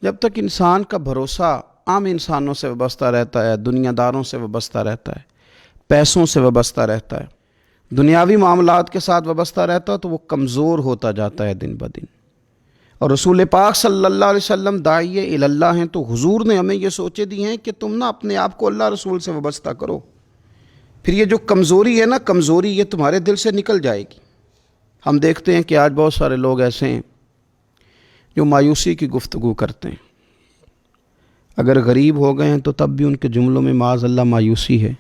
جب تک انسان کا بھروسہ عام انسانوں سے وابستہ رہتا ہے، دنیا داروں سے وابستہ رہتا ہے، پیسوں سے وابستہ رہتا ہے، دنیاوی معاملات کے ساتھ وابستہ رہتا ہے، تو وہ کمزور ہوتا جاتا ہے دن بدن۔ اور رسول پاک صلی اللہ علیہ وسلم داعیہ الی اللہ ہیں، تو حضور نے ہمیں یہ سوچے دی ہیں کہ تم نا اپنے آپ کو اللہ رسول سے وابستہ کرو، پھر یہ جو کمزوری ہے نا، کمزوری یہ تمہارے دل سے نکل جائے گی۔ ہم دیکھتے ہیں کہ آج بہت سارے لوگ ایسے ہیں جو مایوسی کی گفتگو کرتے ہیں، اگر غریب ہو گئے ہیں تو تب بھی ان کے جملوں میں معاذ اللہ مایوسی ہے،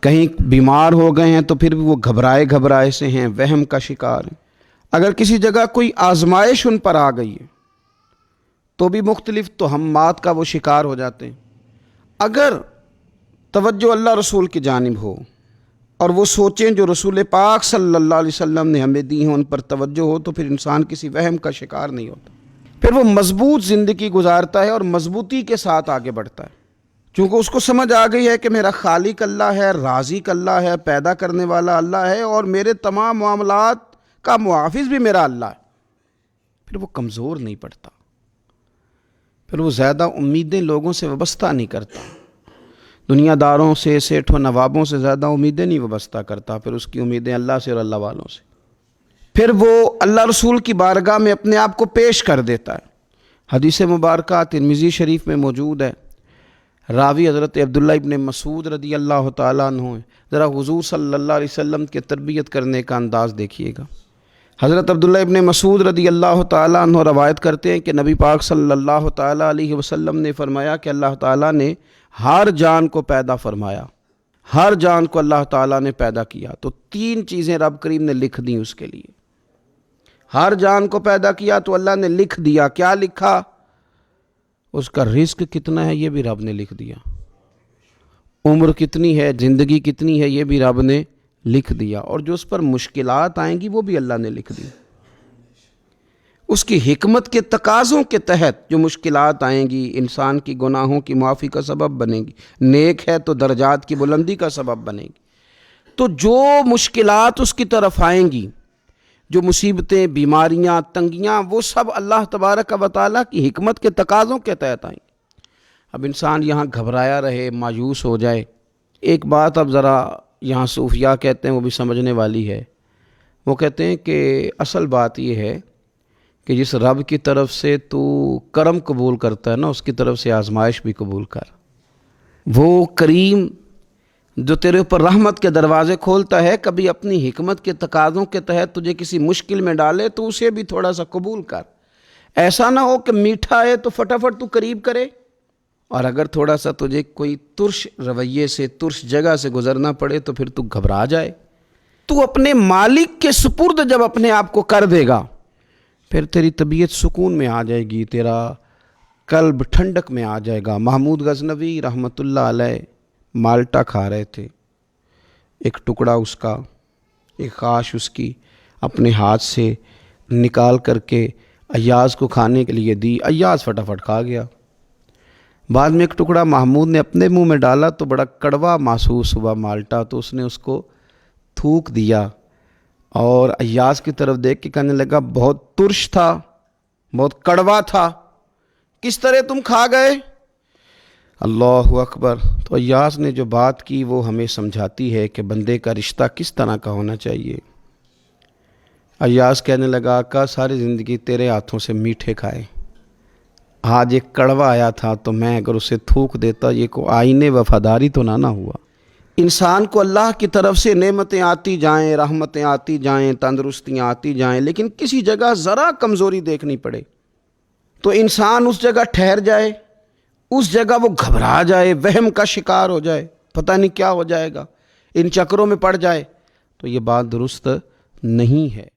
کہیں بیمار ہو گئے ہیں تو پھر بھی وہ گھبرائے سے ہیں، وہم کا شکار ہیں، اگر کسی جگہ کوئی آزمائش ان پر آ گئی ہے تو بھی مختلف توہمات کا وہ شکار ہو جاتے ہیں۔ اگر توجہ اللہ رسول کی جانب ہو اور وہ سوچیں جو رسول پاک صلی اللہ علیہ وسلم نے ہمیں دی ہیں، ان پر توجہ ہو، تو پھر انسان کسی وہم کا شکار نہیں ہوتا، پھر وہ مضبوط زندگی گزارتا ہے اور مضبوطی کے ساتھ آگے بڑھتا ہے، چونکہ اس کو سمجھ آ گئی ہے کہ میرا خالق اللہ ہے، رازق اللہ ہے، پیدا کرنے والا اللہ ہے، اور میرے تمام معاملات کا محافظ بھی میرا اللہ ہے۔ پھر وہ کمزور نہیں پڑتا، پھر وہ زیادہ امیدیں لوگوں سے وابستہ نہیں کرتا، دنیا داروں سے، سیٹھ و نوابوں سے زیادہ امیدیں نہیں وابستہ کرتا، پھر اس کی امیدیں اللہ سے اور اللہ والوں سے۔ پھر وہ اللہ رسول کی بارگاہ میں اپنے آپ کو پیش کر دیتا ہے۔ حدیث مبارکہ ترمذی شریف میں موجود ہے، راوی حضرت عبداللہ ابن مسعود رضی اللہ تعالیٰ عنہ ہیں۔ ذرا حضور صلی اللہ علیہ وسلم کے تربیت کرنے کا انداز دیکھیے گا۔ حضرت عبداللہ ابن مسعود رضی اللہ تعالیٰ عنہ روایت کرتے ہیں کہ نبی پاک صلی اللہ تعالیٰ علیہ وسلم نے فرمایا کہ اللہ تعالیٰ نے ہر جان کو پیدا فرمایا، ہر جان کو اللہ تعالیٰ نے پیدا کیا، تو 3 چیزیں رب کریم نے لکھ دیں اس کے لیے۔ ہر جان کو پیدا کیا تو اللہ نے لکھ دیا، کیا لکھا؟ اس کا رزق کتنا ہے یہ بھی رب نے لکھ دیا، عمر کتنی ہے، زندگی کتنی ہے یہ بھی رب نے لکھ دیا، اور جو اس پر مشکلات آئیں گی وہ بھی اللہ نے لکھ دی۔ اس کی حکمت کے تقاضوں کے تحت جو مشکلات آئیں گی، انسان کی گناہوں کی معافی کا سبب بنے گی، نیک ہے تو درجات کی بلندی کا سبب بنے گی، تو جو مشکلات اس کی طرف آئیں گی، جو مصیبتیں، بیماریاں، تنگیاں، وہ سب اللہ تبارک و تعالیٰ کی حکمت کے تقاضوں کے تحت آئیں گی۔ اب انسان یہاں گھبرایا رہے، مایوس ہو جائے۔ ایک بات اب ذرا یہاں صوفیاء کہتے ہیں، وہ بھی سمجھنے والی ہے، وہ کہتے ہیں کہ اصل بات یہ ہے کہ جس رب کی طرف سے تو کرم قبول کرتا ہے نا، اس کی طرف سے آزمائش بھی قبول کر۔ وہ کریم جو تیرے اوپر رحمت کے دروازے کھولتا ہے، کبھی اپنی حکمت کے تقاضوں کے تحت تجھے کسی مشکل میں ڈالے تو اسے بھی تھوڑا سا قبول کر۔ ایسا نہ ہو کہ میٹھا ہے تو فٹافٹ تو قریب کرے، اور اگر تھوڑا سا تجھے کوئی ترش رویے سے، ترش جگہ سے گزرنا پڑے تو پھر تو گھبرا جائے۔ تو اپنے مالک کے سپرد جب اپنے آپ کو کر دے گا، پھر تیری طبیعت سکون میں آ جائے گی، تیرا قلب ٹھنڈک میں آ جائے گا۔ محمود غزنوی رحمۃ اللہ علیہ مالٹا کھا رہے تھے، ایک ٹکڑا اس کا، ایک خاش اس کی اپنے ہاتھ سے نکال کر کے ایاز کو کھانے کے لیے دی، ایاز فٹافٹ کھا گیا۔ بعد میں ایک ٹکڑا محمود نے اپنے منہ میں ڈالا تو بڑا کڑوا محسوس ہوا مالٹا، تو اس نے اس کو تھوک دیا اور ایاز کی طرف دیکھ کے کہنے لگا بہت ترش تھا، بہت کڑوا تھا، کس طرح تم کھا گئے؟ اللہ اکبر۔ تو ایاز نے جو بات کی وہ ہمیں سمجھاتی ہے کہ بندے کا رشتہ کس طرح کا ہونا چاہیے۔ ایاز کہنے لگا آقا ساری زندگی تیرے ہاتھوں سے میٹھے کھائے، آج ایک کڑوا آیا تھا تو میں اگر اسے تھوک دیتا، یہ کو آئینے وفاداری تو نہ ہوا۔ انسان کو اللہ کی طرف سے نعمتیں آتی جائیں، رحمتیں آتی جائیں، تندرستیاں آتی جائیں، لیکن کسی جگہ ذرا کمزوری دیکھنی پڑے تو انسان اس جگہ ٹھہر جائے، اس جگہ وہ گھبرا جائے، وہم کا شکار ہو جائے، پتہ نہیں کیا ہو جائے گا، ان چکروں میں پڑ جائے، تو یہ بات درست نہیں ہے۔